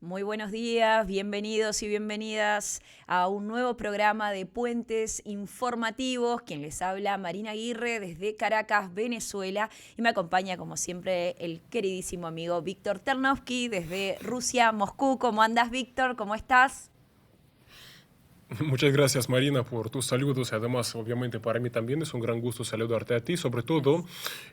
Muy buenos días, bienvenidos y bienvenidas a un nuevo programa de Puentes Informativos. Quien les habla, Marina Aguirre, desde Caracas, Venezuela. Y me acompaña, como siempre, el queridísimo amigo Víctor Ternovsky, desde Rusia, Moscú. ¿Cómo andas, Víctor? ¿Cómo estás? Muchas gracias, Marina, por tus saludos. Además, obviamente, para mí también es un gran gusto saludarte a ti, sobre todo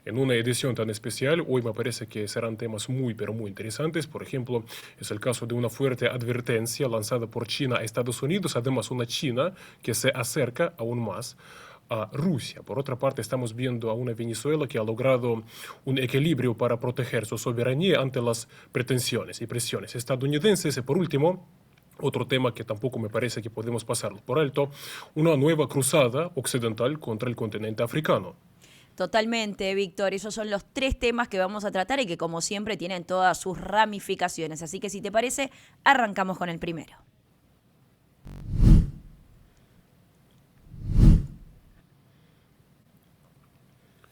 en una edición tan especial. Hoy me parece que serán temas muy, pero muy interesantes. Por ejemplo, es el caso de una fuerte advertencia lanzada por China a Estados Unidos. Además, una China que se acerca aún más a Rusia. Por otra parte, estamos viendo a una Venezuela que ha logrado un equilibrio para proteger su soberanía ante las pretensiones y presiones estadounidenses. Y por último, otro tema que tampoco me parece que podemos pasarlo por alto, una nueva cruzada occidental contra el continente africano. Totalmente, Víctor. Esos son los tres temas que vamos a tratar y que, como siempre, tienen todas sus ramificaciones. Así que, si te parece, arrancamos con el primero.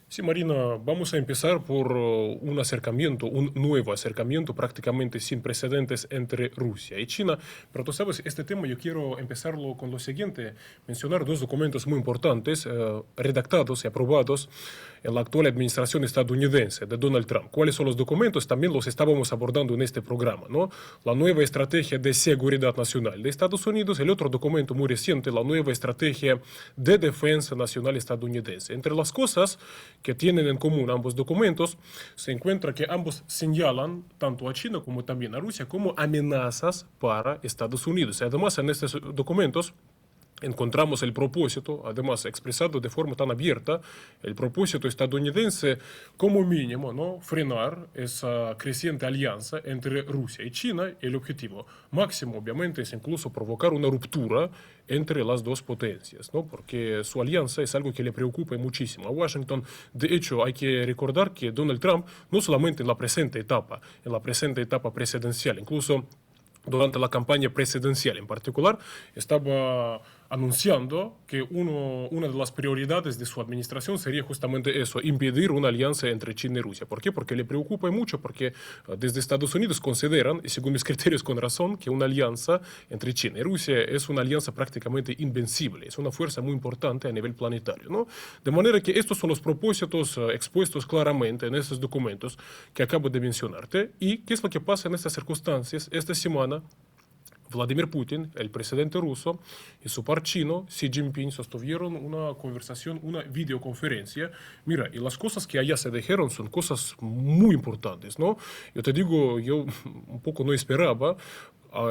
Sí, Marina, vamos a empezar por un acercamiento, un nuevo acercamiento prácticamente sin precedentes entre Rusia y China. Pero tú sabes, este tema yo quiero empezarlo con lo siguiente, mencionar dos documentos muy importantes redactados y aprobados en la actual administración estadounidense de Donald Trump. ¿Cuáles son los documentos? También los estábamos abordando en este programa, ¿no? La nueva estrategia de seguridad nacional de Estados Unidos, el otro documento muy reciente, la nueva estrategia de defensa nacional estadounidense. Entre las cosas que tienen en común ambos documentos, se encuentra que ambos señalan tanto a China como también a Rusia como amenazas para Estados Unidos. Y además, en estos documentos encontramos el propósito, además expresado de forma tan abierta, el propósito estadounidense como mínimo, ¿no? Frenar esa creciente alianza entre Rusia y China. El objetivo máximo, obviamente, es incluso provocar una ruptura entre las dos potencias, ¿no? Porque su alianza es algo que le preocupa muchísimo a Washington. De hecho, hay que recordar que Donald Trump, no solamente en la presente etapa presidencial, incluso durante la campaña presidencial en particular, estaba anunciando que una de las prioridades de su administración sería justamente eso, impedir una alianza entre China y Rusia. ¿Por qué? Porque le preocupa mucho, porque desde Estados Unidos consideran, y según mis criterios con razón, que una alianza entre China y Rusia es una alianza prácticamente invencible, es una fuerza muy importante a nivel planetario, ¿no? De manera que estos son los propósitos expuestos claramente en esos documentos que acabo de mencionarte. ¿Y qué es lo que pasa en estas circunstancias? Esta semana Vladimir Putin, el presidente ruso, y su par chino, Xi Jinping, sostuvieron una conversación, una videoconferencia. Mira, y las cosas que allá se dijeron son cosas muy importantes, ¿no? Yo te digo, yo un poco no esperaba,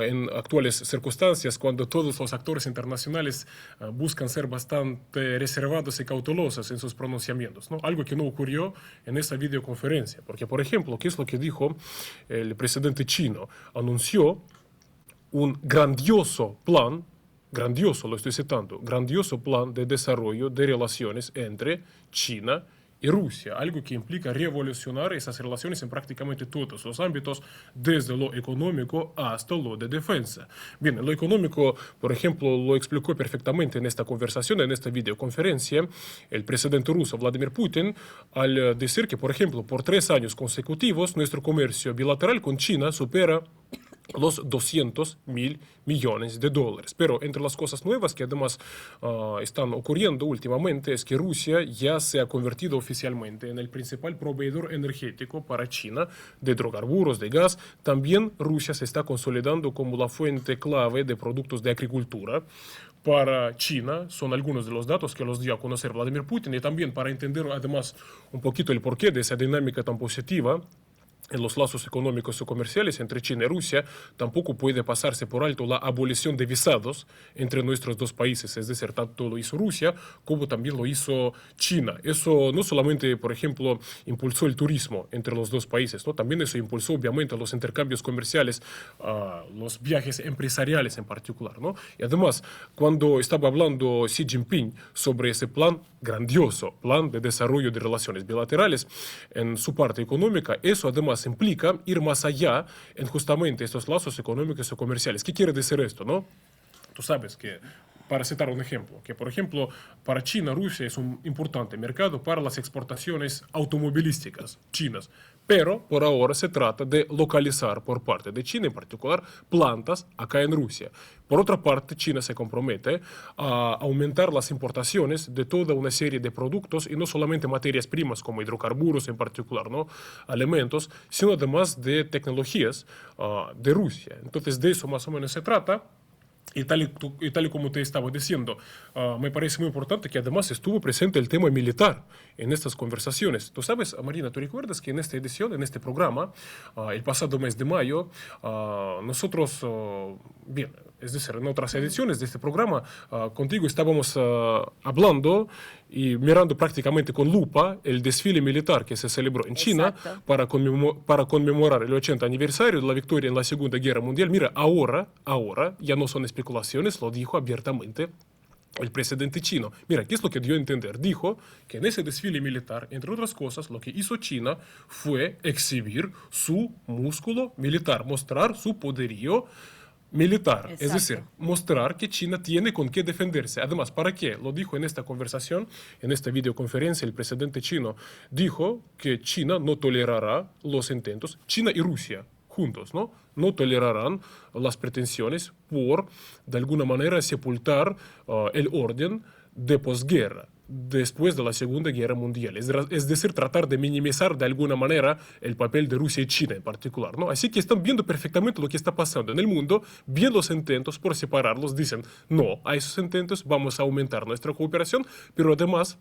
en actuales circunstancias, cuando todos los actores internacionales buscan ser bastante reservados y cautelosos en sus pronunciamientos, ¿no? Algo que no ocurrió en esa videoconferencia. Porque, por ejemplo, ¿qué es lo que dijo el presidente chino? Anunció un grandioso, lo estoy citando, grandioso plan de desarrollo de relaciones entre China y Rusia, algo que implica revolucionar esas relaciones en prácticamente todos los ámbitos, desde lo económico hasta lo de defensa. Bien, lo económico, por ejemplo, lo explicó perfectamente en esta conversación, en esta videoconferencia, el presidente ruso Vladimir Putin, al decir que, por ejemplo, por 3 años consecutivos, nuestro comercio bilateral con China supera los 200.000 millones de dólares. Pero entre las cosas nuevas que además están ocurriendo últimamente es que Rusia ya se ha convertido oficialmente en el principal proveedor energético para China de hidrocarburos, de gas. También Rusia se está consolidando como la fuente clave de productos de agricultura para China. Son algunos de los datos que los dio a conocer Vladimir Putin, y también para entender además un poquito el porqué de esa dinámica tan positiva en los lazos económicos y comerciales entre China y Rusia, tampoco puede pasarse por alto la abolición de visados entre nuestros dos países. Es decir, tanto lo hizo Rusia como también lo hizo China. Eso no solamente, por ejemplo, impulsó el turismo entre los dos países, ¿no? También eso impulsó obviamente los intercambios comerciales, los viajes empresariales en particular, ¿no? Y además, cuando estaba hablando Xi Jinping sobre ese plan grandioso, plan de desarrollo de relaciones bilaterales en su parte económica, eso además implica ir más allá en justamente estos lazos económicos y comerciales. ¿Qué quiere decir esto, no? Tú sabes que para citar un ejemplo, que por ejemplo, para China, Rusia es un importante mercado para las exportaciones automovilísticas chinas. Pero por ahora se trata de localizar por parte de China en particular plantas acá en Rusia. Por otra parte, China se compromete a aumentar las importaciones de toda una serie de productos y no solamente materias primas como hidrocarburos en particular, ¿no? Alimentos, sino además de tecnologías de Rusia. Entonces de eso más o menos se trata. Y tal y como te estaba diciendo, me parece muy importante que además estuvo presente el tema militar en estas conversaciones. Tú sabes, Marina, ¿tú recuerdas que en esta edición, en este programa, el pasado mes de mayo, nosotros, bien, es decir, en otras ediciones de este programa, contigo estábamos hablando y mirando prácticamente con lupa el desfile militar que se celebró en China para conmemorar el 80 aniversario de la victoria en la Segunda Guerra Mundial. Mira, ahora ya no son especulaciones, lo dijo abiertamente el presidente chino. Mira, ¿qué es lo que dio a entender? Dijo que en ese desfile militar, entre otras cosas, lo que hizo China fue exhibir su músculo militar, mostrar su poderío militar, es decir, mostrar que China tiene con qué defenderse. Además, ¿para qué? Lo dijo en esta conversación, en esta videoconferencia, el presidente chino dijo que China no tolerará los intentos, China y Rusia juntos, no tolerarán las pretensiones por, de alguna manera, sepultar el orden de posguerra después de la Segunda Guerra Mundial. Es decir, tratar de minimizar de alguna manera el papel de Rusia y China en particular, ¿no? Así que están viendo perfectamente lo que está pasando en el mundo, bien los intentos por separarlos, dicen, no, a esos intentos vamos a aumentar nuestra cooperación, pero además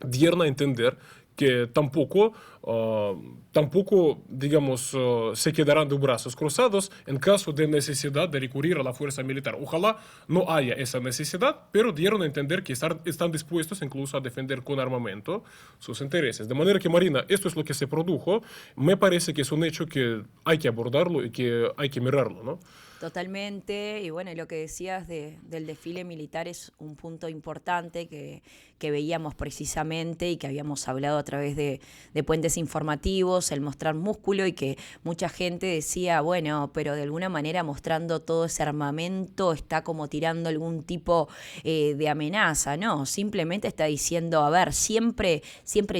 dieron a entender que tampoco, digamos, se quedarán de brazos cruzados en caso de necesidad de recurrir a la fuerza militar. Ojalá no haya esa necesidad, pero dieron a entender que están dispuestos incluso a defender con armamento sus intereses. De manera que, Marina, esto es lo que se produjo. Me parece que es un hecho que hay que abordarlo y que hay que mirarlo, ¿no? Totalmente, y bueno, lo que decías del desfile militar es un punto importante que veíamos precisamente y que habíamos hablado a través de puentes informativos, el mostrar músculo y que mucha gente decía, bueno, pero de alguna manera mostrando todo ese armamento está como tirando algún tipo de amenaza, ¿no? Simplemente está diciendo, a ver, siempre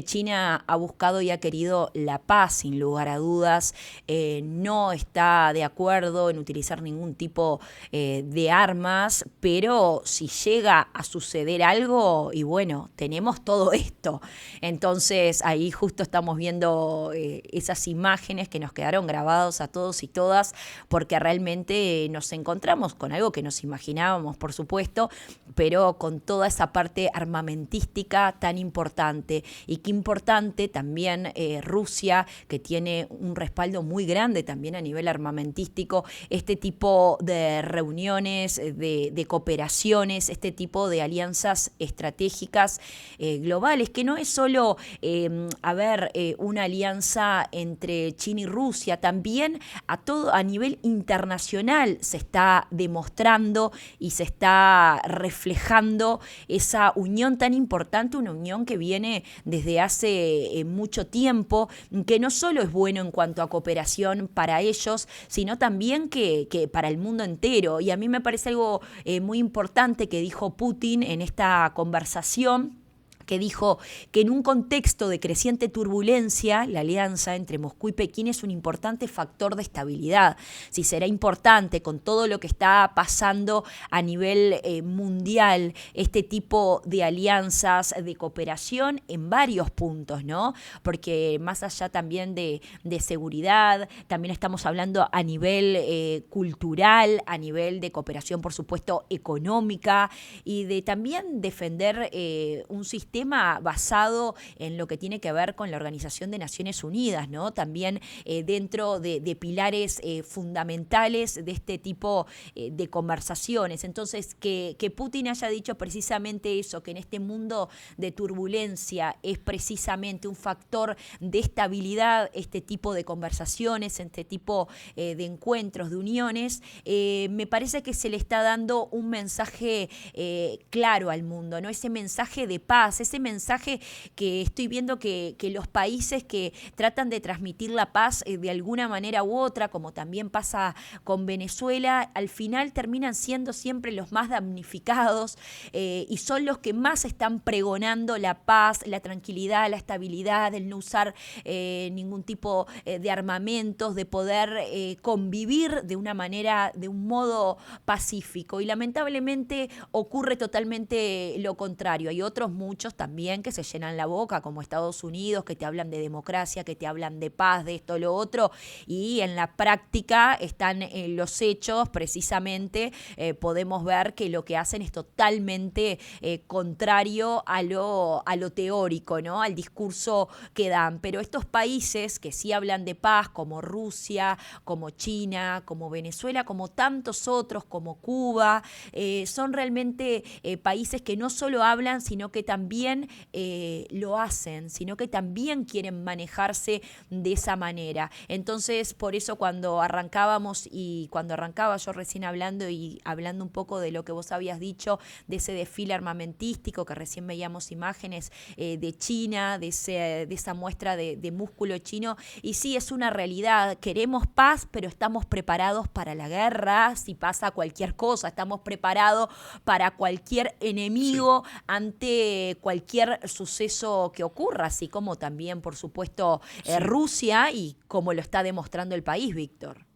China ha buscado y ha querido la paz, sin lugar a dudas, no está de acuerdo en utilizar ningún tipo de armas, pero si llega a suceder algo, y bueno, tenemos todo esto. Entonces ahí justo estamos viendo esas imágenes que nos quedaron grabados a todos y todas, porque realmente nos encontramos con algo que nos imaginábamos, por supuesto, pero con toda esa parte armamentística tan importante. Y qué importante también Rusia, que tiene un respaldo muy grande también a nivel armamentístico, este tipo de reuniones, de cooperaciones, este tipo de alianzas estratégicas globales, que no es solo, una alianza entre China y Rusia, también a nivel internacional se está demostrando y se está reflejando esa unión tan importante, una unión que viene desde hace mucho tiempo, que no solo es bueno en cuanto a cooperación para ellos, sino también que para el mundo entero. Y a mí me parece algo muy importante que dijo Putin en esta conversación, que dijo que en un contexto de creciente turbulencia, la alianza entre Moscú y Pekín es un importante factor de estabilidad. Sí, será importante con todo lo que está pasando a nivel mundial, este tipo de alianzas, de cooperación en varios puntos, ¿no? Porque más allá también de seguridad, también estamos hablando a nivel cultural, a nivel de cooperación, por supuesto, económica, y de también defender un sistema basado en lo que tiene que ver con la Organización de Naciones Unidas, ¿no? También dentro de pilares fundamentales de este tipo de conversaciones. Entonces, que Putin haya dicho precisamente eso, que en este mundo de turbulencia es precisamente un factor de estabilidad este tipo de conversaciones, este tipo de encuentros, de uniones, me parece que se le está dando un mensaje claro al mundo, ¿no? Ese mensaje de paz, ese mensaje que estoy viendo que los países que tratan de transmitir la paz de alguna manera u otra, como también pasa con Venezuela, al final terminan siendo siempre los más damnificados y son los que más están pregonando la paz, la tranquilidad, la estabilidad, el no usar ningún tipo de armamentos, de poder convivir de una manera, de un modo pacífico. Y lamentablemente ocurre totalmente lo contrario. Hay otros muchos también que se llenan la boca, como Estados Unidos, que te hablan de democracia, que te hablan de paz, de esto, lo otro, y en la práctica están los hechos, precisamente podemos ver que lo que hacen es totalmente contrario a lo teórico, ¿no? Al discurso que dan. Pero estos países que sí hablan de paz, como Rusia, como China, como Venezuela, como tantos otros, como Cuba, son realmente países que no solo hablan, sino que también lo hacen, sino que también quieren manejarse de esa manera. Entonces, por eso cuando arrancábamos y cuando arrancaba yo recién hablando y hablando un poco de lo que vos habías dicho, de ese desfile armamentístico, que recién veíamos imágenes de China, de esa muestra de músculo chino, y sí, es una realidad, queremos paz, pero estamos preparados para la guerra, si pasa cualquier cosa, estamos preparados para cualquier enemigo, sí, ante cualquier suceso que ocurra, así como también, por supuesto, sí, Rusia, y como lo está demostrando el país, Víctor.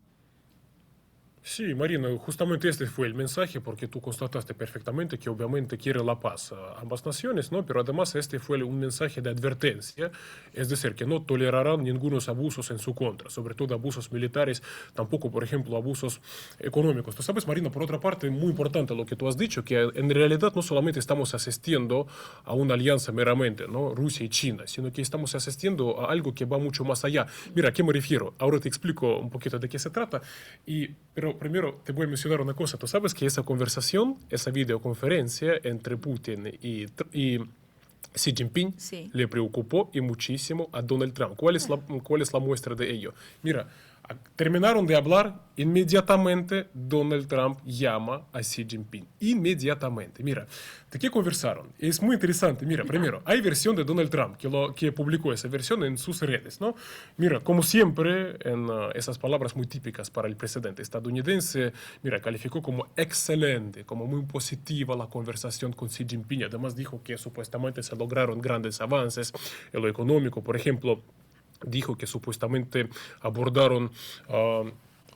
Sí, Marina, justamente este fue el mensaje, porque tú constataste perfectamente que obviamente quiere la paz a ambas naciones, ¿no? Pero además este fue un mensaje de advertencia, es decir, que no tolerarán ningunos abusos en su contra, sobre todo abusos militares, tampoco, por ejemplo, abusos económicos. Tú sabes, Marina, por otra parte, muy importante lo que tú has dicho, que en realidad no solamente estamos asistiendo a una alianza meramente, ¿no? Rusia y China, sino que estamos asistiendo a algo que va mucho más allá. Mira, ¿a qué me refiero? Ahora te explico un poquito de qué se trata, pero primero te voy a mencionar una cosa. Tú sabes que esa conversación, esa videoconferencia entre Putin y Xi Jinping, sí, le preocupó y muchísimo a Donald Trump. ¿Cuál es la muestra de ello? Mira, terminaron de hablar, inmediatamente Donald Trump llama a Xi Jinping. Inmediatamente. Mira, ¿de qué conversaron? Es muy interesante. Mira, primero, hay versión de Donald Trump que publicó esa versión en sus redes, ¿no? Mira, como siempre, en esas palabras muy típicas para el presidente estadounidense, mira, calificó como excelente, como muy positiva la conversación con Xi Jinping. Además dijo que supuestamente se lograron grandes avances en lo económico, por ejemplo. Dijo que supuestamente abordaron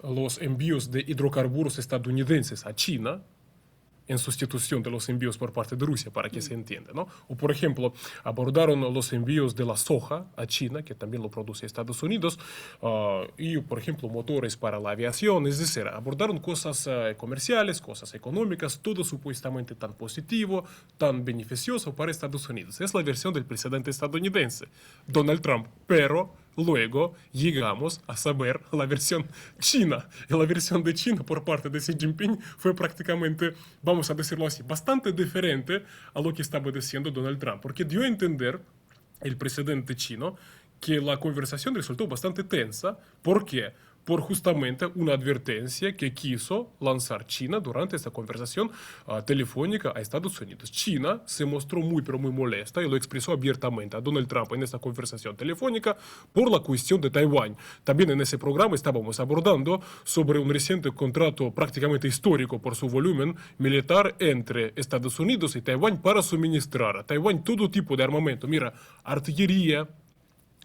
los envíos de hidrocarburos estadounidenses a China en sustitución de los envíos por parte de Rusia, para que se entienda, ¿no? O, por ejemplo, abordaron los envíos de la soja a China, que también lo produce Estados Unidos, y, por ejemplo, motores para la aviación, es decir, abordaron cosas comerciales, cosas económicas, todo supuestamente tan positivo, tan beneficioso para Estados Unidos. Es la versión del presidente estadounidense, Donald Trump, pero luego llegamos a saber la versión china. Y la versión de China por parte de Xi Jinping fue prácticamente, vamos a decirlo así, bastante diferente a lo que estaba diciendo Donald Trump, porque dio a entender el presidente chino que la conversación resultó bastante tensa. ¿Por qué? Por justamente una advertencia que quiso lanzar China durante esta conversación telefónica a Estados Unidos. China se mostró muy, pero muy molesta y lo expresó abiertamente a Donald Trump en esta conversación telefónica por la cuestión de Taiwán. También en ese programa estábamos abordando sobre un reciente contrato prácticamente histórico por su volumen militar entre Estados Unidos y Taiwán para suministrar a Taiwán todo tipo de armamento. Mira, artillería,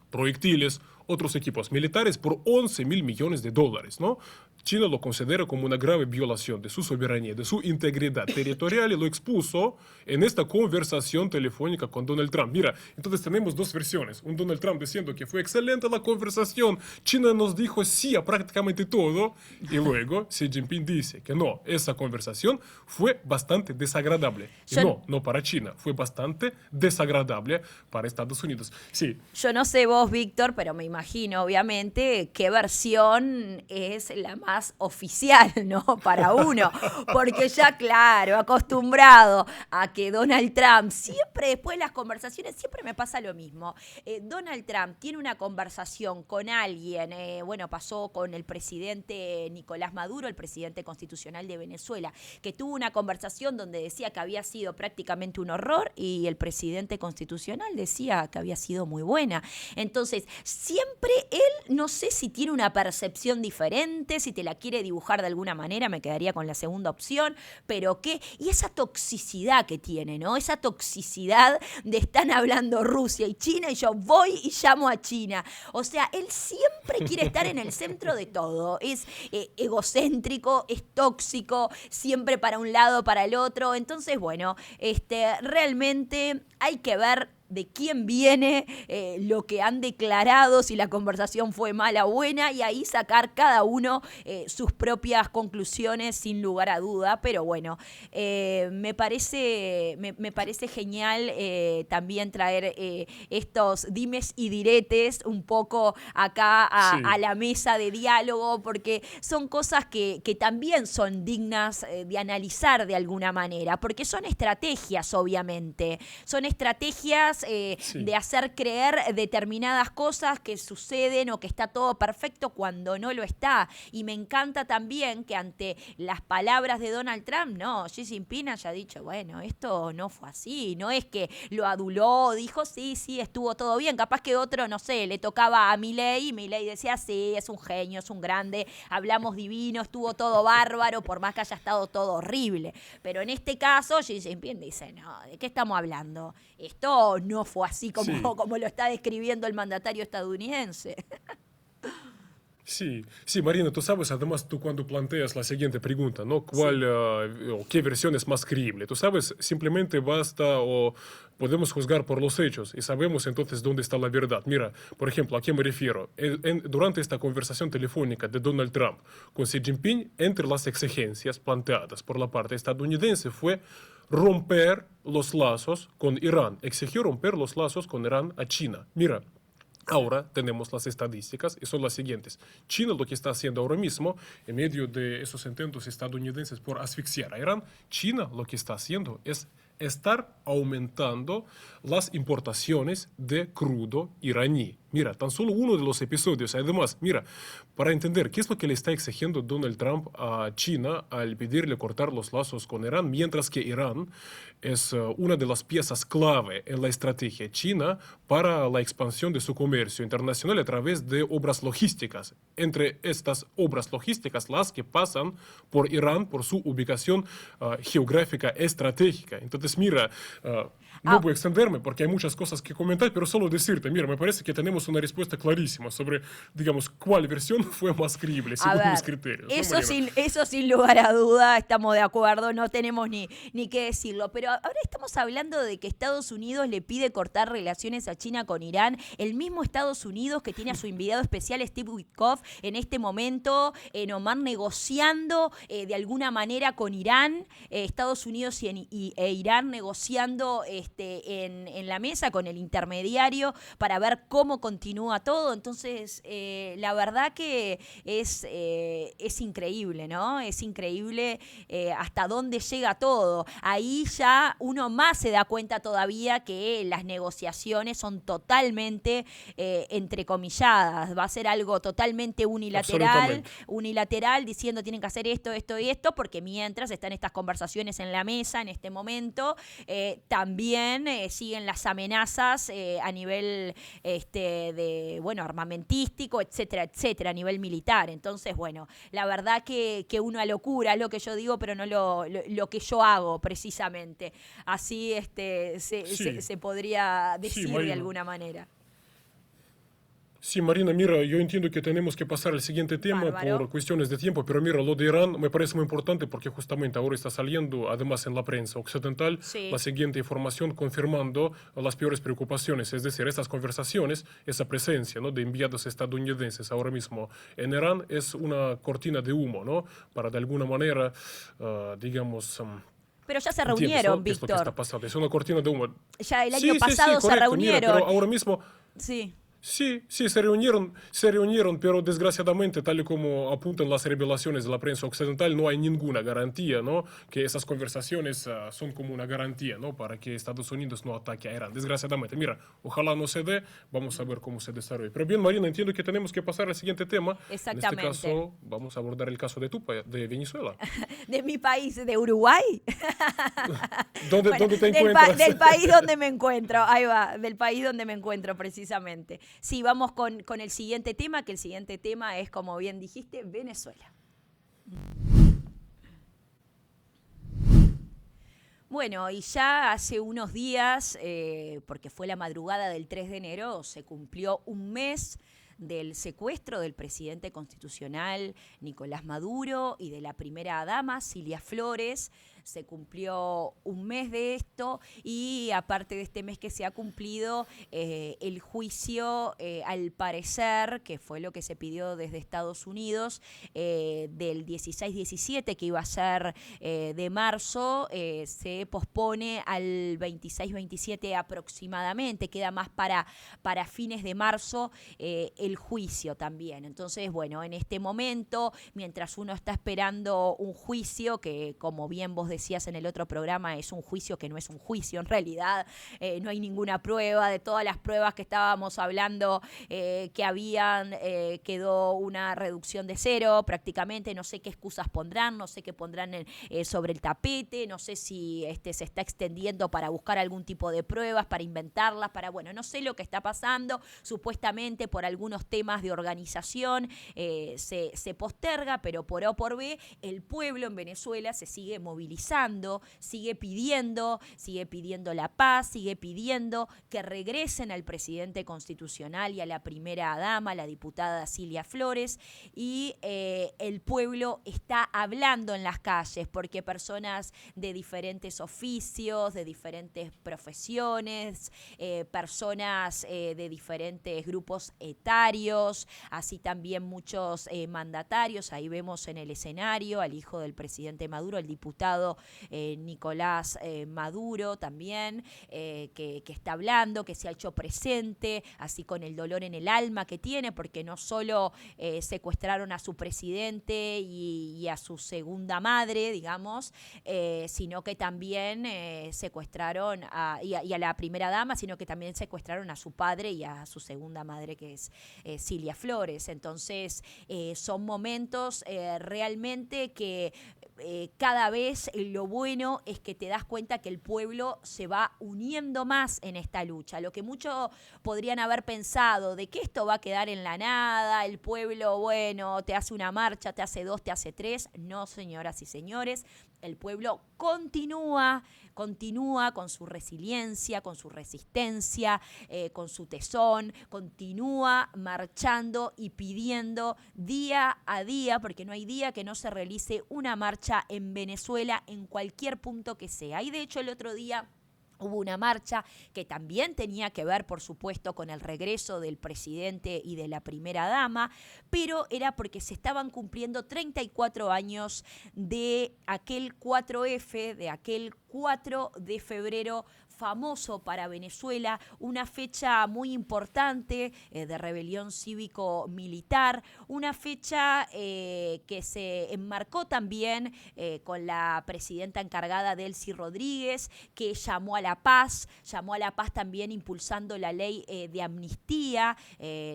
proyectiles, otros equipos militares por 11.000 millones de dólares, ¿no? China lo considera como una grave violación de su soberanía, de su integridad territorial, y lo expuso en esta conversación telefónica con Donald Trump. Mira, entonces tenemos dos versiones. Un Donald Trump diciendo que fue excelente la conversación, China nos dijo sí a prácticamente todo, y luego Xi Jinping dice que no, esa conversación fue bastante desagradable. Y no para China, fue bastante desagradable para Estados Unidos. Sí. Yo no sé vos, Víctor, pero me imagino, obviamente, qué versión es la más más oficial, ¿no? Para uno, porque ya, claro, acostumbrado a que Donald Trump, siempre después de las conversaciones, siempre me pasa lo mismo. Donald Trump tiene una conversación con alguien, bueno, pasó con el presidente Nicolás Maduro, el presidente constitucional de Venezuela, que tuvo una conversación donde decía que había sido prácticamente un horror y el presidente constitucional decía que había sido muy buena. Entonces, siempre él, no sé si tiene una percepción diferente, si te la quiere dibujar de alguna manera, me quedaría con la segunda opción, pero qué, y esa toxicidad que tiene, ¿no? Esa toxicidad de están hablando Rusia y China y yo voy y llamo a China. O sea, él siempre quiere estar en el centro de todo, es egocéntrico, es tóxico, siempre para un lado, para el otro. Entonces, bueno, realmente hay que ver de quién viene lo que han declarado, si la conversación fue mala o buena, y ahí sacar cada uno sus propias conclusiones sin lugar a duda. Pero bueno, me parece genial también traer estos dimes y diretes un poco acá a la mesa de diálogo, porque son cosas que también son dignas de analizar de alguna manera, porque son estrategias, obviamente, son estrategias de hacer creer determinadas cosas que suceden o que está todo perfecto cuando no lo está. Y me encanta también que ante las palabras de Donald Trump, no, Xi Jinping haya dicho, bueno, esto no fue así, no es que lo aduló, dijo sí, estuvo todo bien, capaz que otro, no sé, le tocaba a Milei y Milei decía sí, es un genio, es un grande, hablamos divino, estuvo todo bárbaro, por más que haya estado todo horrible. Pero en este caso, Xi Jinping dice, no, ¿de qué estamos hablando? Esto no fue así como lo está describiendo el mandatario estadounidense. Sí, Marina, tú sabes, además tú cuando planteas la siguiente pregunta, ¿no? ¿Qué versión es más creíble? Tú sabes, simplemente basta o podemos juzgar por los hechos y sabemos entonces dónde está la verdad. Mira, por ejemplo, ¿a qué me refiero? Durante esta conversación telefónica de Donald Trump con Xi Jinping, entre las exigencias planteadas por la parte estadounidense fue romper los lazos con Irán, exigió romper los lazos con Irán a China. Mira, ahora tenemos las estadísticas y son las siguientes. China lo que está haciendo ahora mismo, en medio de esos intentos estadounidenses por asfixiar a Irán, China lo que está haciendo es estar aumentando las importaciones de crudo iraní. Mira, tan solo uno de los episodios. Además, mira, para entender qué es lo que le está exigiendo Donald Trump a China al pedirle cortar los lazos con Irán, mientras que Irán es una de las piezas clave en la estrategia china para la expansión de su comercio internacional a través de obras logísticas. Entre estas obras logísticas, las que pasan por Irán por su ubicación geográfica estratégica. Entonces, mira, no voy a extenderme porque hay muchas cosas que comentar, pero solo decirte, mira, me parece que tenemos una respuesta clarísima sobre, digamos, cuál versión fue más creíble según mis criterios. Eso sin lugar a duda, estamos de acuerdo, no tenemos ni qué decirlo. Pero ahora estamos hablando de que Estados Unidos le pide cortar relaciones a China con Irán. El mismo Estados Unidos que tiene a su enviado especial Steve Witkoff en este momento en Omán negociando de alguna manera con Irán, Estados Unidos e Irán negociando en la mesa con el intermediario para ver cómo continúa todo. Entonces, la verdad que es increíble, ¿no? Es increíble hasta dónde llega todo. Ahí ya uno más se da cuenta todavía que las negociaciones son totalmente entrecomilladas. Va a ser algo totalmente unilateral, diciendo tienen que hacer esto, esto y esto, porque mientras están estas conversaciones en la mesa en este momento, también siguen las amenazas a nivel armamentístico, etcétera, a nivel militar. Entonces, bueno, la verdad que una locura es lo que yo digo, pero no lo que yo hago precisamente. Así se podría decir de alguna manera. Sí, Marina, mira, yo entiendo que tenemos que pasar al siguiente tema por cuestiones de tiempo, pero mira, lo de Irán me parece muy importante porque justamente ahora está saliendo, además en la prensa occidental, la siguiente información confirmando las peores preocupaciones, es decir, estas conversaciones, esa presencia, ¿no?, de enviados estadounidenses ahora mismo en Irán es una cortina de humo, ¿no?, para de alguna manera, digamos... Pero ya se reunieron, Víctor. ¿Qué es lo que está pasando? Es una cortina de humo. Ya el año pasado se reunieron. Mira, pero ahora mismo... Sí. Sí, se reunieron, pero desgraciadamente, tal y como apuntan las revelaciones de la prensa occidental, no hay ninguna garantía, ¿no? Que esas conversaciones son como una garantía, ¿no? Para que Estados Unidos no ataque a Irán. Desgraciadamente, mira, ojalá no se dé, vamos a ver cómo se desarrolla. Pero bien, Marina, entiendo que tenemos que pasar al siguiente tema. En este Exactamente. caso, vamos a abordar el caso de de Venezuela. De mi país, de Uruguay. ¿Dónde, Bueno, dónde te encuentras? del país donde me encuentro, ahí va, del país donde me encuentro precisamente. Sí, vamos con el siguiente tema, que el siguiente tema es, como bien dijiste, Venezuela. Bueno, y ya hace unos días, porque fue la madrugada del 3 de enero, se cumplió un mes del secuestro del presidente constitucional Nicolás Maduro y de la primera dama Cilia Flores. Se cumplió un mes de esto y aparte de este mes que se ha cumplido, el juicio, al parecer, que fue lo que se pidió desde Estados Unidos, del 16-17, que iba a ser de marzo, se pospone al 26-27 aproximadamente. Queda más para fines de marzo el juicio también. Entonces, bueno, en este momento, mientras uno está esperando un juicio, que como bien vos decías en el otro programa, es un juicio que no es un juicio en realidad, no hay ninguna prueba. De todas las pruebas que estábamos hablando que habían, quedó una reducción de cero prácticamente. No sé qué excusas pondrán, no sé qué pondrán sobre el tapete, no sé si se está extendiendo para buscar algún tipo de pruebas, para inventarlas, bueno, no sé lo que está pasando. Supuestamente por algunos temas de organización se posterga, pero por A o por B, el pueblo en Venezuela se sigue movilizando, sigue pidiendo la paz, sigue pidiendo que regresen al presidente constitucional y a la primera dama, la diputada Cilia Flores, y el pueblo está hablando en las calles, porque personas de diferentes oficios, de diferentes profesiones, personas de diferentes grupos etarios, así también muchos mandatarios. Ahí vemos en el escenario al hijo del presidente Maduro, el diputado Nicolás Maduro también, que está hablando, que se ha hecho presente, así con el dolor en el alma que tiene, porque no solo secuestraron a su presidente y a su segunda madre, digamos, sino que también secuestraron y a la primera dama, sino que también secuestraron a su padre y a su segunda madre, que es Cilia Flores. Entonces, son momentos realmente que cada vez lo bueno es que te das cuenta que el pueblo se va uniendo más en esta lucha. Lo que muchos podrían haber pensado de que esto va a quedar en la nada, el pueblo, bueno, te hace una marcha, te hace dos, te hace tres. No, señoras y señores, el pueblo continúa con su resiliencia, con su resistencia, con su tesón, continúa marchando y pidiendo día a día, porque no hay día que no se realice una marcha en Venezuela en cualquier punto que sea. Y de hecho el otro día hubo una marcha que también tenía que ver, por supuesto, con el regreso del presidente y de la primera dama, pero era porque se estaban cumpliendo 34 años de aquel 4F, de aquel 4 de febrero famoso para Venezuela, una fecha muy importante de rebelión cívico-militar, una fecha que se enmarcó también con la presidenta encargada Delcy Rodríguez, que llamó a la paz también impulsando la ley de amnistía,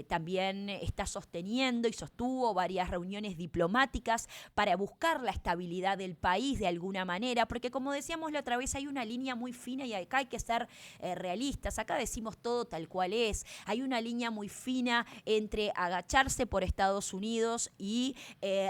también está sosteniendo y sostuvo varias reuniones diplomáticas para buscar la estabilidad del país de alguna manera, porque como decíamos la otra vez, hay una línea muy fina y acá hay que ser realistas. Acá decimos todo tal cual es. Hay una línea muy fina entre agacharse por Estados Unidos y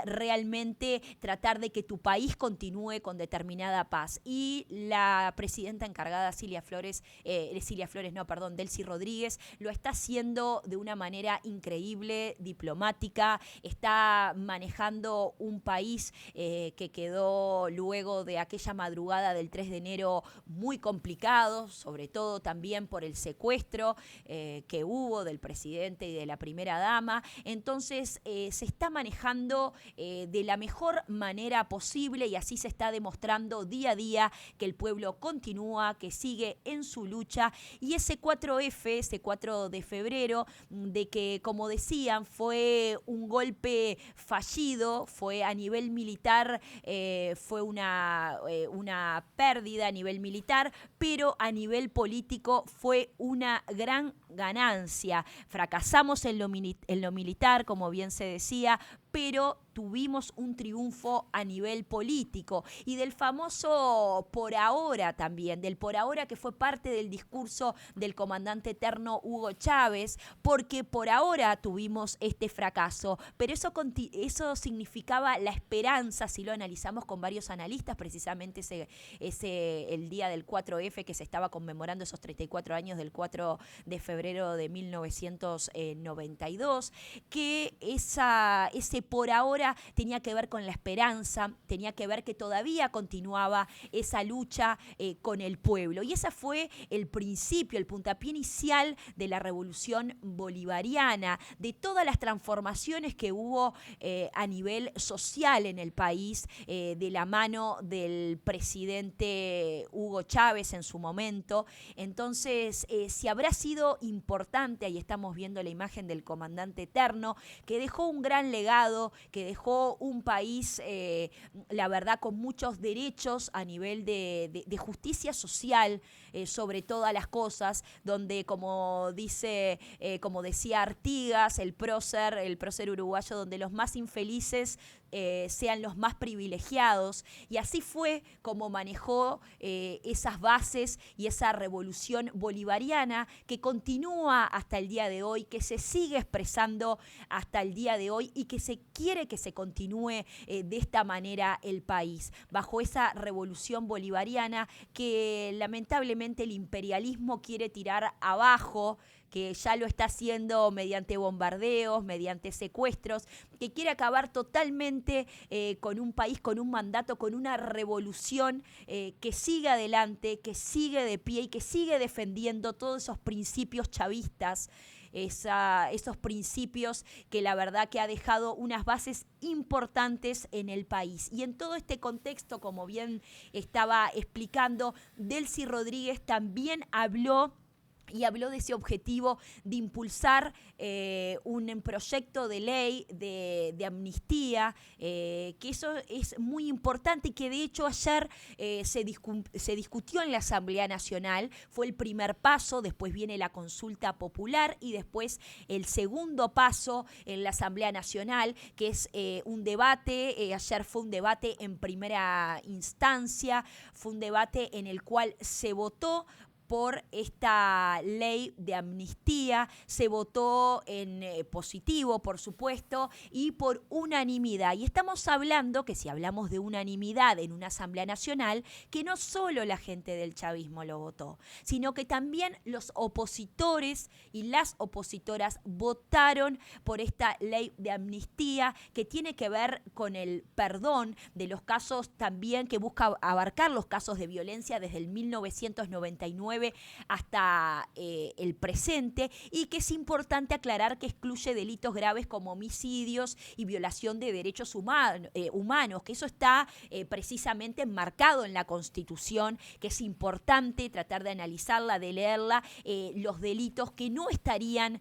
realmente tratar de que tu país continúe con determinada paz. Y la presidenta encargada Delcy Rodríguez, lo está haciendo de una manera increíble, diplomática, está manejando un país que quedó luego de aquella madrugada del 3 de enero muy complicado, sobre todo también por el secuestro que hubo del presidente y de la primera dama. Entonces se está manejando de la mejor manera posible, y así se está demostrando día a día que el pueblo continúa, que sigue en su lucha, y ese 4F, ese 4 de febrero, de que, como decían, fue un golpe fallido, fue a nivel militar, fue una pérdida a nivel militar, pero a nivel político fue una gran ganancia. Fracasamos en lo militar, como bien se decía, pero tuvimos un triunfo a nivel político, y del famoso por ahora también, del por ahora que fue parte del discurso del comandante eterno Hugo Chávez, porque por ahora tuvimos este fracaso, pero eso significaba la esperanza, si lo analizamos con varios analistas, precisamente el día del 4F, que se estaba conmemorando esos 34 años del 4 de febrero de 1992, que ese por ahora tenía que ver con la esperanza, tenía que ver que todavía continuaba esa lucha con el pueblo. Y ese fue el principio, el puntapié inicial de la revolución bolivariana, de todas las transformaciones que hubo a nivel social en el país, de la mano del presidente Hugo Chávez en su momento. Entonces, si habrá sido importante, ahí estamos viendo la imagen del comandante eterno, que dejó un gran legado, que dejó un país, la verdad, con muchos derechos a nivel de justicia social, sobre todas las cosas, donde, como decía Artigas, el prócer uruguayo, donde los más infelices sean los más privilegiados, y así fue como manejó esas bases y esa revolución bolivariana que continúa hasta el día de hoy, que se sigue expresando hasta el día de hoy y que se quiere que se continúe de esta manera el país, bajo esa revolución bolivariana que lamentablemente el imperialismo quiere tirar abajo, que ya lo está haciendo mediante bombardeos, mediante secuestros, que quiere acabar totalmente con un país, con un mandato, con una revolución que sigue adelante, que sigue de pie y que sigue defendiendo todos esos principios chavistas, esos principios que la verdad que ha dejado unas bases importantes en el país. Y en todo este contexto, como bien estaba explicando, Delcy Rodríguez también habló de ese objetivo de impulsar un proyecto de ley de amnistía, que eso es muy importante y que de hecho ayer se discutió en la Asamblea Nacional. Fue el primer paso, después viene la consulta popular y después el segundo paso en la Asamblea Nacional, que es un debate. Ayer fue un debate en primera instancia, fue un debate en el cual se votó por esta ley de amnistía, se votó en positivo, por supuesto, y por unanimidad. Y estamos hablando que si hablamos de unanimidad en una Asamblea Nacional, que no solo la gente del chavismo lo votó, sino que también los opositores y las opositoras votaron por esta ley de amnistía, que tiene que ver con el perdón de los casos también, que busca abarcar los casos de violencia desde el 1999 hasta el presente, y que es importante aclarar que excluye delitos graves como homicidios y violación de derechos humanos, que eso está precisamente enmarcado en la Constitución, que es importante tratar de analizarla, de leerla, los delitos que no estarían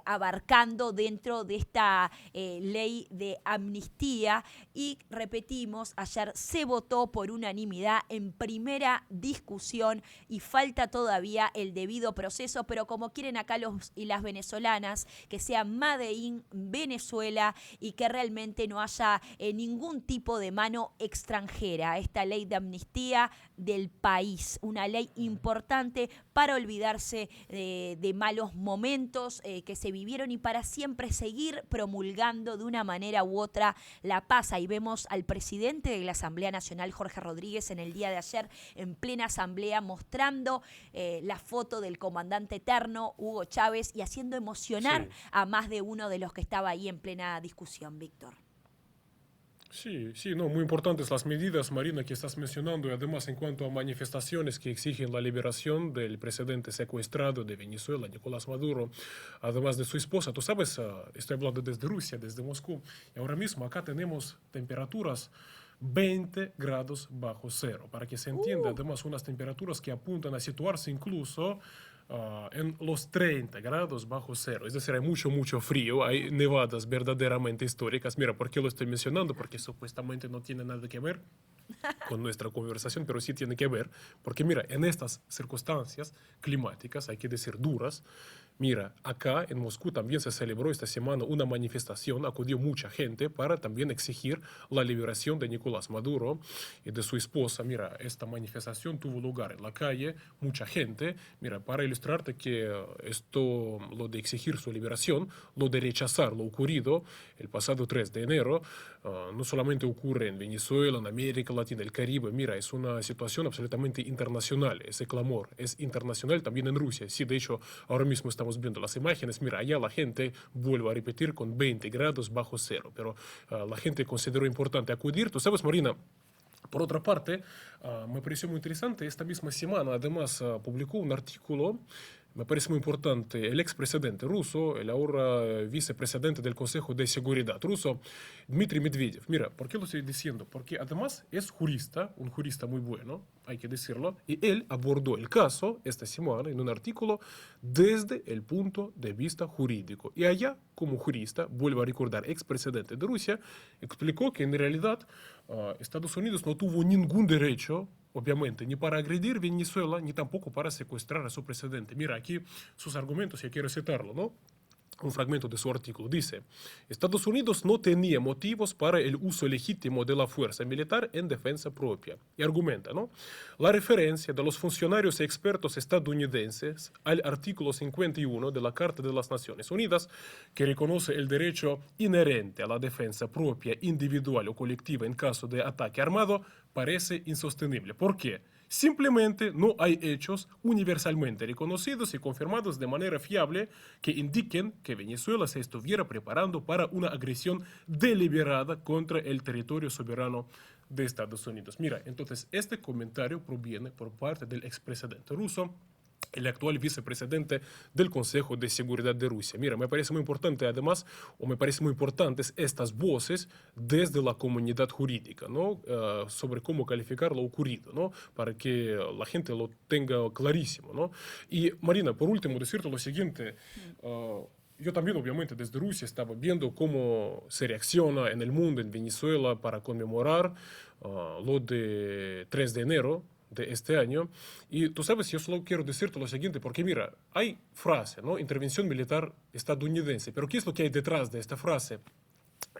abarcando dentro de esta ley de amnistía. Y repetimos, ayer se votó por unanimidad en primera discusión y falta todavía el debido proceso, pero como quieren acá los y las venezolanas, que sea Made in Venezuela y que realmente no haya ningún tipo de mano extranjera. Esta ley de amnistía del país, una ley importante para olvidarse de malos momentos que se vivieron y para siempre seguir promulgando de una manera u otra la paz. Ahí vemos al presidente de la Asamblea Nacional, Jorge Rodríguez, en el día de ayer en plena asamblea mostrando la foto del comandante eterno, Hugo Chávez, y haciendo emocionar a más de uno de los que estaba ahí en plena discusión, Víctor. Sí, sí, no, muy importantes las medidas, Marina, que estás mencionando, y además en cuanto a manifestaciones que exigen la liberación del presidente secuestrado de Venezuela, Nicolás Maduro, además de su esposa. Tú sabes, estoy hablando desde Rusia, desde Moscú, y ahora mismo acá tenemos temperaturas 20 grados bajo cero, para que se entienda, además unas temperaturas que apuntan a situarse incluso en los 30 grados bajo cero. Es decir, hay mucho, mucho frío, hay nevadas verdaderamente históricas. Mira, ¿por qué lo estoy mencionando? Porque supuestamente no tiene nada que ver con nuestra conversación, pero sí tiene que ver, porque mira, en estas circunstancias climáticas, hay que decir duras, mira, acá en Moscú también se celebró esta semana una manifestación, acudió mucha gente para también exigir la liberación de Nicolás Maduro y de su esposa. Mira, esta manifestación tuvo lugar en la calle, mucha gente, mira, para ilustrarte que esto, lo de exigir su liberación, lo de rechazar lo ocurrido el pasado 3 de enero, no solamente ocurre en Venezuela, en América Latina, el Caribe, mira, es una situación absolutamente internacional, ese clamor es internacional también en Rusia. Sí, de hecho, ahora mismo estamos viendo las imágenes, mira, allá la gente, vuelve a repetir, con 20 grados bajo cero, pero la gente consideró importante acudir. Tú sabes, Marina, por otra parte, me pareció muy interesante, esta misma semana además publicó un artículo, me parece muy importante, el expresidente ruso, el ahora vicepresidente del Consejo de Seguridad ruso, Dmitry Medvedev. Mira, ¿por qué lo estoy diciendo? Porque además es jurista, un jurista muy bueno, hay que decirlo, y él abordó el caso esta semana en un artículo desde el punto de vista jurídico. Y allá, como jurista, vuelvo a recordar, expresidente de Rusia, explicó que en realidad Estados Unidos no tuvo ningún derecho, obviamente, ni para agredir Venezuela, ni tampoco para secuestrar a su presidente. Mira, aquí sus argumentos, ya quiero citarlo, ¿no? Un fragmento de su artículo dice: Estados Unidos no tenía motivos para el uso legítimo de la fuerza militar en defensa propia. Y argumenta, ¿no? La referencia de los funcionarios y expertos estadounidenses al artículo 51 de la Carta de las Naciones Unidas, que reconoce el derecho inherente a la defensa propia, individual o colectiva en caso de ataque armado, parece insostenible. ¿Por qué? Simplemente no hay hechos universalmente reconocidos y confirmados de manera fiable que indiquen que Venezuela se estuviera preparando para una agresión deliberada contra el territorio soberano de Estados Unidos. Mira, entonces este comentario proviene por parte del expresidente ruso, el actual vicepresidente del Consejo de Seguridad de Rusia. Mira, me parece muy importante además, o me parece muy importantes estas voces desde la comunidad jurídica, ¿no? Sobre cómo calificar lo ocurrido, ¿no? Para que la gente lo tenga clarísimo, ¿no? Y Marina, por último, decirte lo siguiente. Yo también, obviamente, desde Rusia estaba viendo cómo se reacciona en el mundo, en Venezuela, para conmemorar lo de 3 de enero de este año. Y tú sabes, yo solo quiero decirte lo siguiente, porque mira, hay frase, ¿no? Intervención militar estadounidense. Pero ¿qué es lo que hay detrás de esta frase?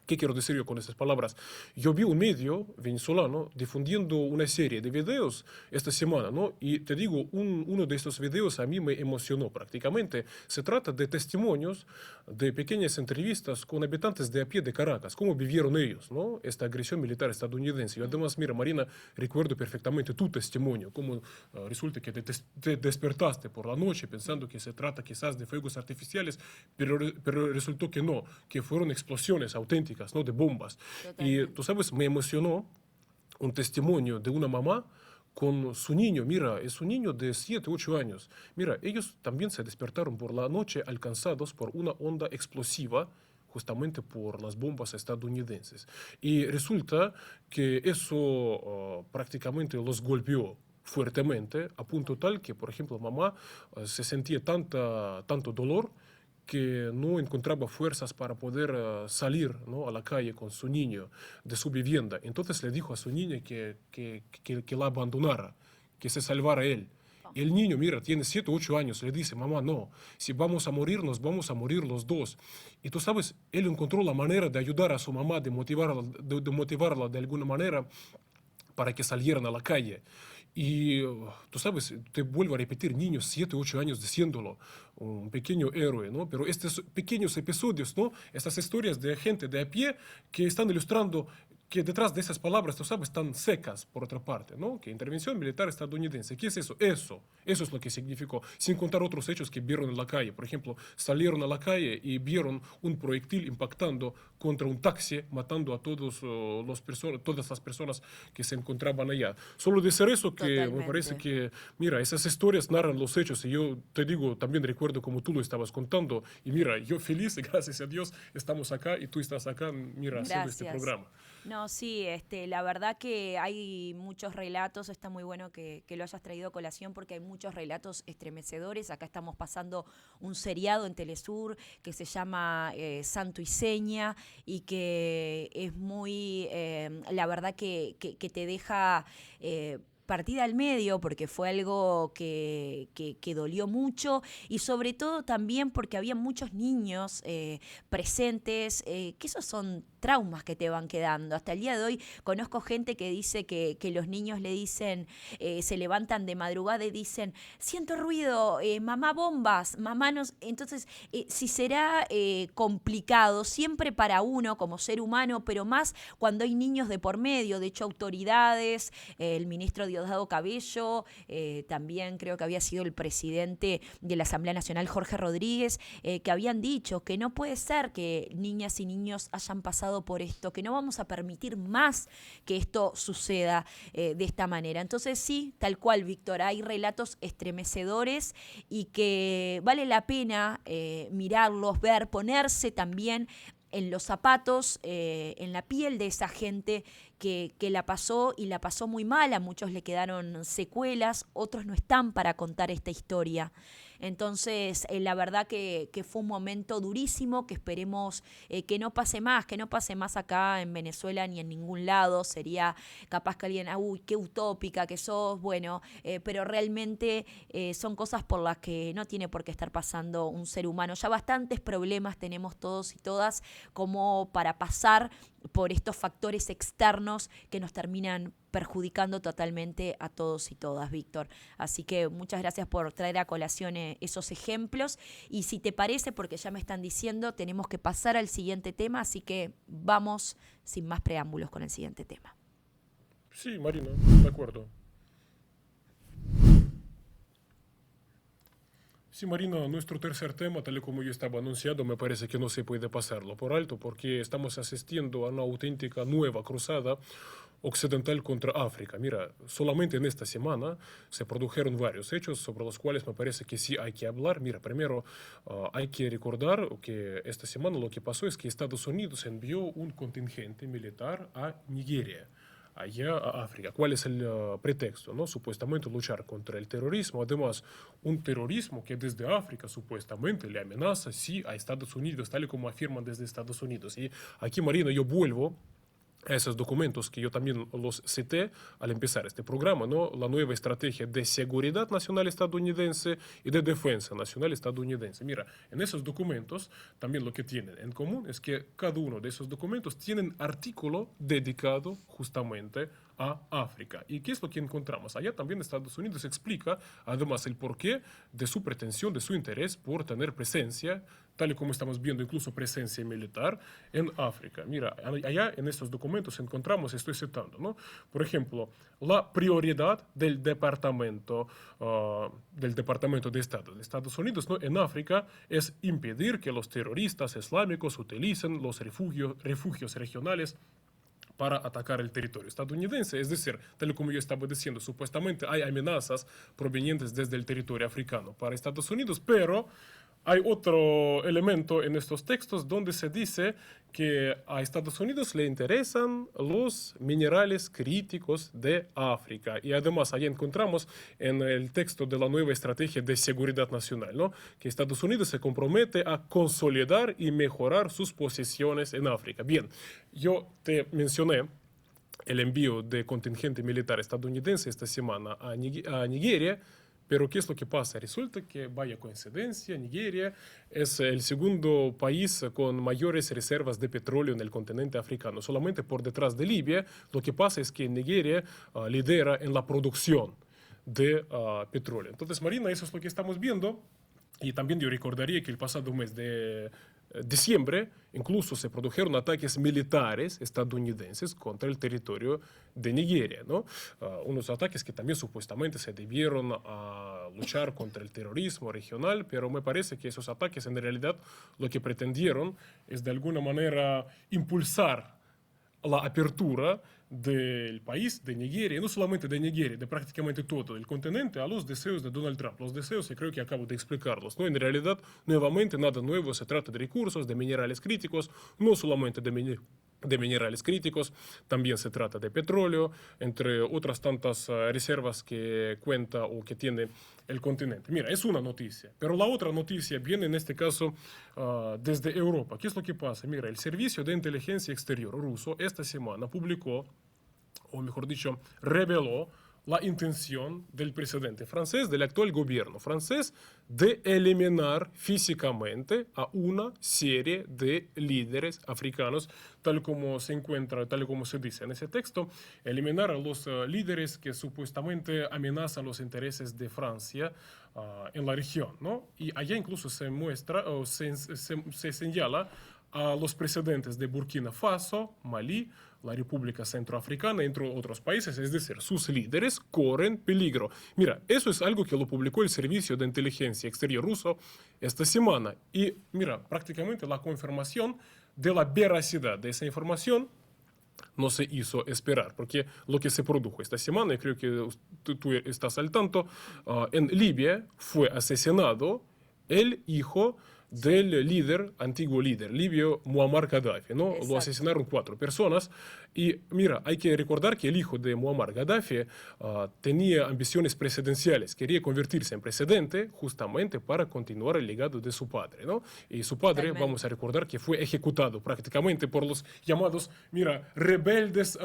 ¿Qué quiero decir yo con estas palabras? Yo vi un medio venezolano difundiendo una serie de videos esta semana, ¿no? Y te digo, uno de estos videos a mí me emocionó prácticamente. Se trata de testimonios, de pequeñas entrevistas con habitantes de a pie de Caracas, cómo vivieron ellos, ¿no? Esta agresión militar estadounidense. Y además, mira, Marina, recuerdo perfectamente tu testimonio, cómo resulta que te despertaste por la noche pensando que se trata quizás de fuegos artificiales, pero resultó que no, que fueron explosiones auténticas, ¿no? De bombas. Totalmente. Y tú sabes, me emocionó un testimonio de una mamá con su niño. Mira, es un niño de 7, 8 años. Mira, ellos también se despertaron por la noche alcanzados por una onda explosiva, justamente por las bombas estadounidenses. Y resulta que eso prácticamente los golpeó fuertemente, a punto tal que, por ejemplo, mamá se sentía tanto dolor que no encontraba fuerzas para poder salir, ¿no? A la calle con su niño de su vivienda. Entonces le dijo a su niña que la abandonara, que se salvara él. Y el niño, mira, tiene 7, 8 años, le dice: mamá, no, si vamos a morirnos, vamos a morir los dos. Y tú sabes, él encontró la manera de ayudar a su mamá, de motivarla de alguna manera para que salieran a la calle. Y tú sabes, te vuelvo a repetir, niños, 7, 8 años diciéndolo, un pequeño héroe, ¿no? Pero estos pequeños episodios, ¿no? Estas historias de gente de a pie que están ilustrando que detrás de esas palabras, tú sabes, están secas, por otra parte, ¿no? Que intervención militar estadounidense. ¿Qué es eso? Eso es lo que significó, sin contar otros hechos que vieron en la calle. Por ejemplo, salieron a la calle y vieron un proyectil impactando contra un taxi, matando a todas las personas que se encontraban allá. Solo decir eso, que me parece Totalmente. que, mira, esas historias narran los hechos y yo te digo, también recuerdo como tú lo estabas contando y mira, yo feliz, gracias a Dios, estamos acá y tú estás acá, mira, haciendo este Gracias. programa. No, sí, la verdad que hay muchos relatos, está muy bueno que lo hayas traído a colación porque hay muchos relatos estremecedores. Acá estamos pasando un seriado en Telesur que se llama Santo y Seña y que es muy, la verdad que te deja... partida al medio porque fue algo que dolió mucho y sobre todo también porque había muchos niños presentes, que esos son traumas que te van quedando. Hasta el día de hoy conozco gente que dice que los niños le dicen, se levantan de madrugada y dicen, siento ruido, mamá bombas, mamá nos... Entonces, si será complicado siempre para uno como ser humano, pero más cuando hay niños de por medio, de hecho autoridades, el ministro Diosdado Cabello, también creo que había sido el presidente de la Asamblea Nacional, Jorge Rodríguez, que habían dicho que no puede ser que niñas y niños hayan pasado por esto, que no vamos a permitir más que esto suceda de esta manera. Entonces sí, tal cual, Víctor, hay relatos estremecedores y que vale la pena mirarlos, ver, ponerse también en los zapatos, en la piel de esa gente que la pasó y la pasó muy mal. A muchos le quedaron secuelas, otros no están para contar esta historia. Entonces, la verdad que fue un momento durísimo, que esperemos que no pase más acá en Venezuela ni en ningún lado. Sería capaz que alguien, uy, qué utópica que sos, bueno, pero realmente son cosas por las que no tiene por qué estar pasando un ser humano. Ya bastantes problemas tenemos todos y todas como para pasar por estos factores externos que nos terminan perjudicando totalmente a todos y todas, Víctor. Así que muchas gracias por traer a colación esos ejemplos. Y si te parece, porque ya me están diciendo, tenemos que pasar al siguiente tema, así que vamos sin más preámbulos con el siguiente tema. Sí, Marina, de acuerdo. Sí, Marina, nuestro tercer tema, tal y como yo estaba anunciado, me parece que no se puede pasarlo por alto porque estamos asistiendo a una auténtica nueva cruzada occidental contra África. Mira, solamente en esta semana se produjeron varios hechos sobre los cuales me parece que sí hay que hablar. Mira, primero hay que recordar que esta semana lo que pasó es que Estados Unidos envió un contingente militar a Nigeria, allá a África. ¿Cuál es el pretexto? ¿No? Supuestamente luchar contra el terrorismo. Además, un terrorismo que desde África supuestamente le amenaza, sí, a Estados Unidos, tal y como afirman desde Estados Unidos. Y aquí, Marina, yo vuelvo a esos documentos que yo también los cité al empezar este programa, ¿no? La nueva estrategia de seguridad nacional estadounidense y de defensa nacional estadounidense. Mira, en esos documentos también lo que tienen en común es que cada uno de esos documentos tienen artículo dedicado justamente a África. ¿Y qué es lo que encontramos? Allá también Estados Unidos explica además el porqué de su pretensión, de su interés por tener presencia, tal y como estamos viendo, incluso presencia militar en África. Mira, allá en estos documentos encontramos, estoy citando, ¿no? Por ejemplo, la prioridad del Departamento de Estado de Estados Unidos, ¿no?, en África es impedir que los terroristas islámicos utilicen los refugios regionales para atacar el territorio estadounidense. Es decir, tal como yo estaba diciendo, supuestamente hay amenazas provenientes desde el territorio africano para Estados Unidos, pero hay otro elemento en estos textos donde se dice que a Estados Unidos le interesan los minerales críticos de África. Y además ahí encontramos en el texto de la nueva estrategia de seguridad nacional, ¿no?, que Estados Unidos se compromete a consolidar y mejorar sus posiciones en África. Bien, yo te mencioné el envío de contingente militar estadounidense esta semana a Nigeria. Pero ¿qué es lo que pasa? Resulta que, vaya coincidencia, Nigeria es el segundo país con mayores reservas de petróleo en el continente africano, solamente por detrás de Libia. Lo que pasa es que Nigeria lidera en la producción de petróleo. Entonces, Marina, eso es lo que estamos viendo. Y también yo recordaría que el pasado mes de diciembre incluso se produjeron ataques militares estadounidenses contra el territorio de Nigeria, ¿no? Unos ataques que también supuestamente se debieron a luchar contra el terrorismo regional, pero me parece que esos ataques en realidad lo que pretendieron es de alguna manera impulsar la apertura del país, de Nigeria, no solamente de Nigeria, de prácticamente todo el continente, a los deseos de Donald Trump. Los deseos, que creo que acabo de explicarlos, ¿no? En realidad, nuevamente, nada nuevo, se trata de recursos, de minerales críticos, no solamente de minerales críticos, también se trata de petróleo, entre otras tantas reservas que cuenta o que tiene el continente. Mira, es una noticia, pero la otra noticia viene en este caso desde Europa. ¿Qué es lo que pasa? Mira, el Servicio de Inteligencia Exterior ruso esta semana publicó, o mejor dicho, reveló la intención del presidente francés, del actual gobierno francés, de eliminar físicamente a una serie de líderes africanos, tal como se encuentra, tal como se dice en ese texto, eliminar a los líderes que supuestamente amenazan los intereses de Francia en la región, ¿no? Y allá incluso se muestra, o se señala a los presidentes de Burkina Faso, Malí, la República Centroafricana, entre otros países, es decir, sus líderes corren peligro. Mira, eso es algo que lo publicó el Servicio de Inteligencia Exterior ruso esta semana. Y mira, prácticamente la confirmación de la veracidad de esa información no se hizo esperar, porque lo que se produjo esta semana, y creo que tú estás al tanto, en Libia fue asesinado el hijo del antiguo líder libio, Muammar Gaddafi, ¿no? Exacto. Lo asesinaron 4 personas. Y mira, hay que recordar que el hijo de Muammar Gaddafi tenía ambiciones presidenciales, quería convertirse en presidente justamente para continuar el legado de su padre, ¿no? Y su padre, totalmente, vamos a recordar que fue ejecutado prácticamente por los llamados, mira, rebeldes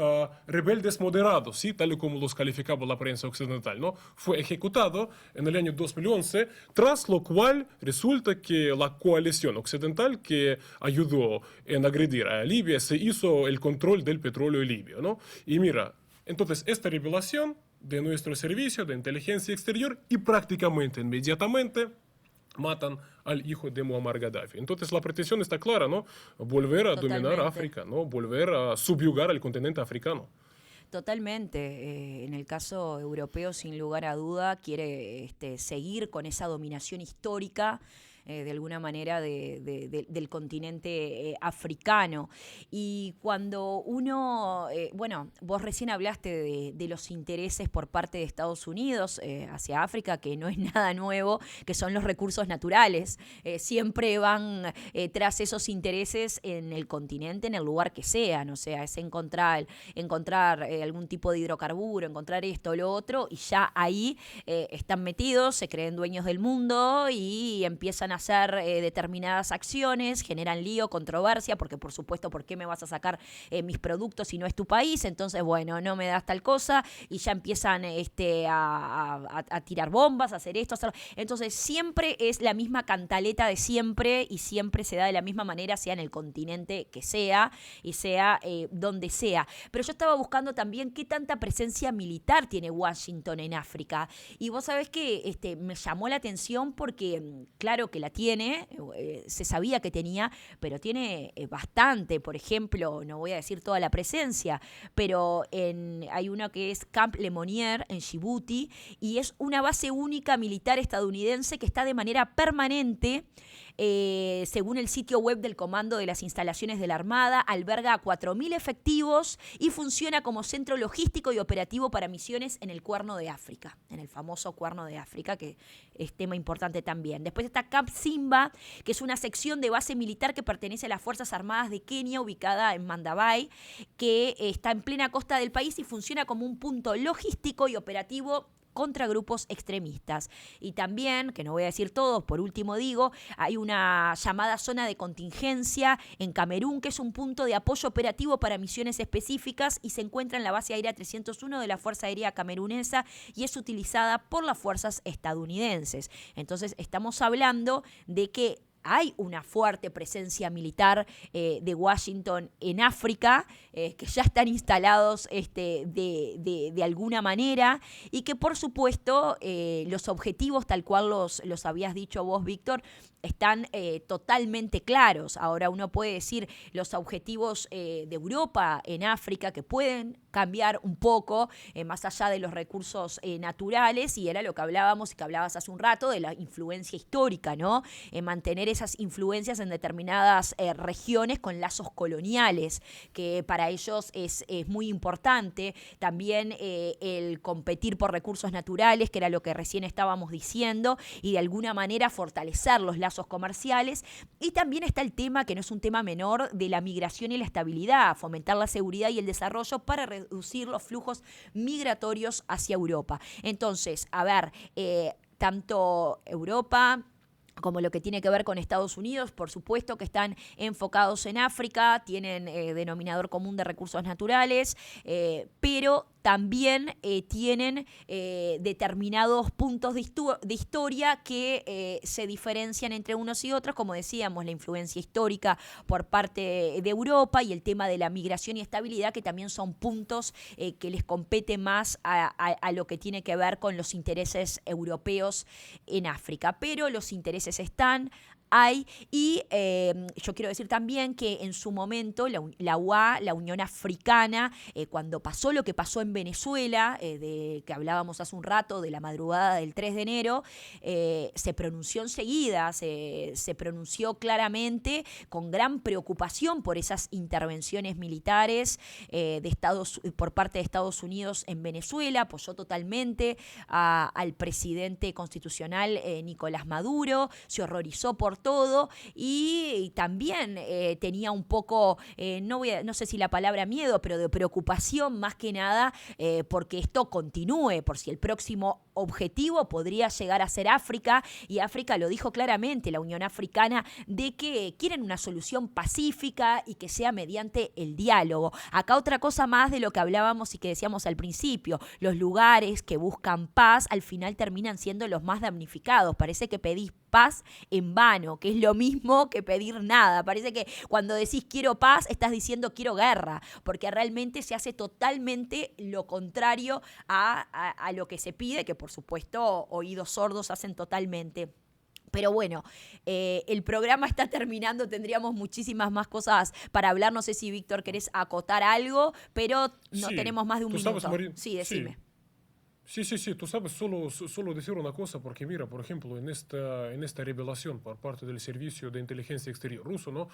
moderados, ¿sí? Tal y como los calificaba la prensa occidental, ¿no? Fue ejecutado en el año 2011, tras lo cual resulta que la coalición occidental que ayudó en agredir a Libia se hizo el control del petróleo libio, ¿no? Y mira, entonces esta revelación de nuestro servicio de inteligencia exterior y prácticamente inmediatamente matan al hijo de Muammar Gaddafi. Entonces la pretensión está clara, ¿no? Volver a dominar África, ¿no? Volver a subyugar al continente africano. Totalmente. En el caso europeo, sin lugar a duda, quiere seguir con esa dominación histórica de alguna manera del continente africano. Y cuando uno, bueno, vos recién hablaste de los intereses por parte de Estados Unidos hacia África, que no es nada nuevo, que son los recursos naturales. Siempre van tras esos intereses en el continente, en el lugar que sean, o sea, es encontrar algún tipo de hidrocarburo, encontrar esto o lo otro, y ya ahí están metidos, se creen dueños del mundo y empiezan a hacer determinadas acciones, generan lío, controversia, porque por supuesto, ¿por qué me vas a sacar mis productos si no es tu país? Entonces, bueno, no me das tal cosa, y ya empiezan a tirar bombas, a hacer esto, a hacer... Entonces, siempre es la misma cantaleta de siempre, y siempre se da de la misma manera, sea en el continente que sea, y sea donde sea. Pero yo estaba buscando también qué tanta presencia militar tiene Washington en África. Y vos sabés que me llamó la atención porque, claro que la tiene, se sabía que tenía, pero tiene bastante. Por ejemplo, no voy a decir toda la presencia, pero hay uno que es Camp Lemonnier en Djibouti, y es una base única militar estadounidense que está de manera permanente. Según el sitio web del Comando de las Instalaciones de la Armada, alberga a 4.000 efectivos y funciona como centro logístico y operativo para misiones en el Cuerno de África, en el famoso Cuerno de África, que es tema importante también. Después está Camp Simba, que es una sección de base militar que pertenece a las Fuerzas Armadas de Kenia, ubicada en Mandabay, que está en plena costa del país y funciona como un punto logístico y operativo contra grupos extremistas. Y también, que no voy a decir todos, por último digo, hay una llamada zona de contingencia en Camerún, que es un punto de apoyo operativo para misiones específicas y se encuentra en la base aérea 301 de la Fuerza Aérea Camerunesa y es utilizada por las fuerzas estadounidenses. Entonces estamos hablando de que hay una fuerte presencia militar de Washington en África, que ya están instalados de alguna manera, y que por supuesto los objetivos, tal cual los habías dicho vos, Víctor, están totalmente claros. Ahora uno puede decir los objetivos de Europa en África, que pueden cambiar un poco más allá de los recursos naturales, y era lo que hablábamos y que hablabas hace un rato de la influencia histórica, ¿no? Mantener esas influencias en determinadas regiones con lazos coloniales, que para ellos es muy importante. También el competir por recursos naturales, que era lo que recién estábamos diciendo, y de alguna manera fortalecer los lazos comerciales. Y también está el tema, que no es un tema menor, de la migración y la estabilidad, fomentar la seguridad y el desarrollo para reducir los flujos migratorios hacia Europa. Entonces, a ver, tanto Europa como lo que tiene que ver con Estados Unidos, por supuesto que están enfocados en África, tienen denominador común de recursos naturales, pero también tienen determinados puntos de historia que se diferencian entre unos y otros, como decíamos, la influencia histórica por parte de Europa y el tema de la migración y estabilidad, que también son puntos que les compete más a lo que tiene que ver con los intereses europeos en África. Pero los intereses están, hay, y yo quiero decir también que en su momento la UA, la Unión Africana, cuando pasó lo que pasó en Venezuela, de que hablábamos hace un rato, de la madrugada del 3 de enero, se pronunció enseguida, se pronunció claramente, con gran preocupación por esas intervenciones militares por parte de Estados Unidos en Venezuela. Apoyó totalmente al presidente constitucional Nicolás Maduro, se horrorizó por todo, y también tenía un poco, no sé si la palabra miedo, pero de preocupación más que nada, porque esto continúe, por si el próximo objetivo podría llegar a ser África, y África lo dijo claramente, la Unión Africana, de que quieren una solución pacífica y que sea mediante el diálogo. Acá otra cosa más de lo que hablábamos y que decíamos al principio, los lugares que buscan paz al final terminan siendo los más damnificados. Parece que pedís paz en vano, que es lo mismo que pedir nada. Parece que cuando decís quiero paz, estás diciendo quiero guerra, porque realmente se hace totalmente lo contrario a lo que se pide, que por supuesto oídos sordos hacen totalmente. Pero bueno, el programa está terminando, tendríamos muchísimas más cosas para hablar. No sé si, Víctor, querés acotar algo, pero no Sí, tenemos más de un tú minuto. sabes, María, Sí, decime. sí. Sí, tú sabes, solo decir una cosa, porque mira, por ejemplo, en esta revelación por parte del Servicio de Inteligencia Exterior ruso, ¿no?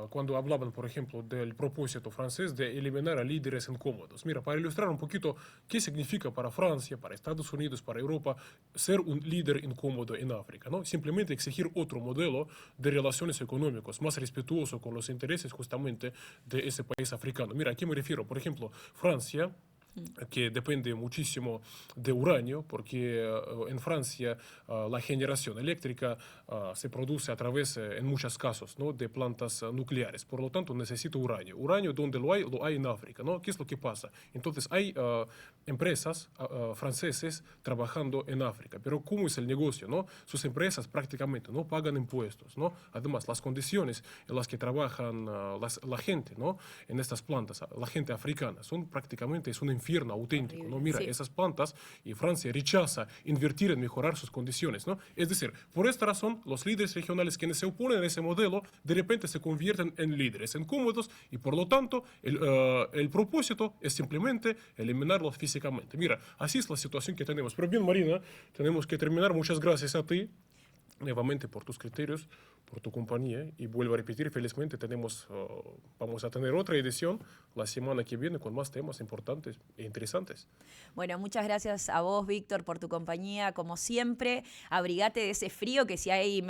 Cuando hablaban, por ejemplo, del propósito francés de eliminar a líderes incómodos. Mira, para ilustrar un poquito qué significa para Francia, para Estados Unidos, para Europa, ser un líder incómodo en África, ¿no? Simplemente exigir otro modelo de relaciones económicas más respetuoso con los intereses justamente de ese país africano. Mira, ¿a qué me refiero? Por ejemplo, Francia, que depende muchísimo de uranio, porque en Francia la generación eléctrica se produce a través, en muchos casos, ¿no? de plantas nucleares. Por lo tanto, necesita uranio. Uranio, donde lo hay en África, ¿no? ¿Qué es lo que pasa? Entonces, hay empresas franceses trabajando en África. Pero ¿cómo es el negocio? ¿No? Sus empresas prácticamente no pagan impuestos, ¿no? Además, las condiciones en las que trabajan la gente, ¿no? en estas plantas, la gente africana, son prácticamente, es un infierno auténtico, ¿no? Mira, Sí. esas plantas, y Francia rechaza invertir en mejorar sus condiciones, ¿no? Es decir, por esta razón, los líderes regionales quienes se oponen a ese modelo, de repente se convierten en líderes incómodos, y por lo tanto, el propósito es simplemente eliminarlos físicamente. Mira, así es la situación que tenemos. Pero bien, Marina, tenemos que terminar. Muchas gracias a ti, nuevamente, por tus criterios, por tu compañía, y vuelvo a repetir, felizmente vamos a tener otra edición la semana que viene con más temas importantes e interesantes. Bueno, muchas gracias a vos, Víctor, por tu compañía, como siempre. Abrigate de ese frío, que si hay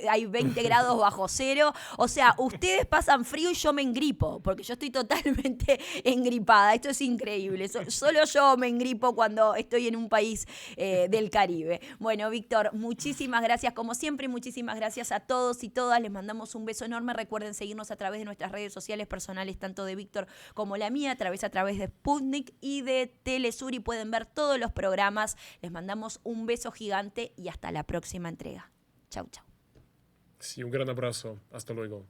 hay 20 grados bajo cero. O sea, ustedes pasan frío y yo me engripo, porque yo estoy totalmente engripada. Esto es increíble. Solo yo me engripo cuando estoy en un país del Caribe. Bueno, Víctor, muchísimas gracias como siempre, y muchísimas gracias a todos y todas. Les mandamos un beso enorme. Recuerden seguirnos a través de nuestras redes sociales personales, tanto de Víctor como la mía, a través de Sputnik y de Telesur, y pueden ver todos los programas. Les mandamos un beso gigante y hasta la próxima entrega. Chau, chau. Sí, un gran abrazo. Hasta luego.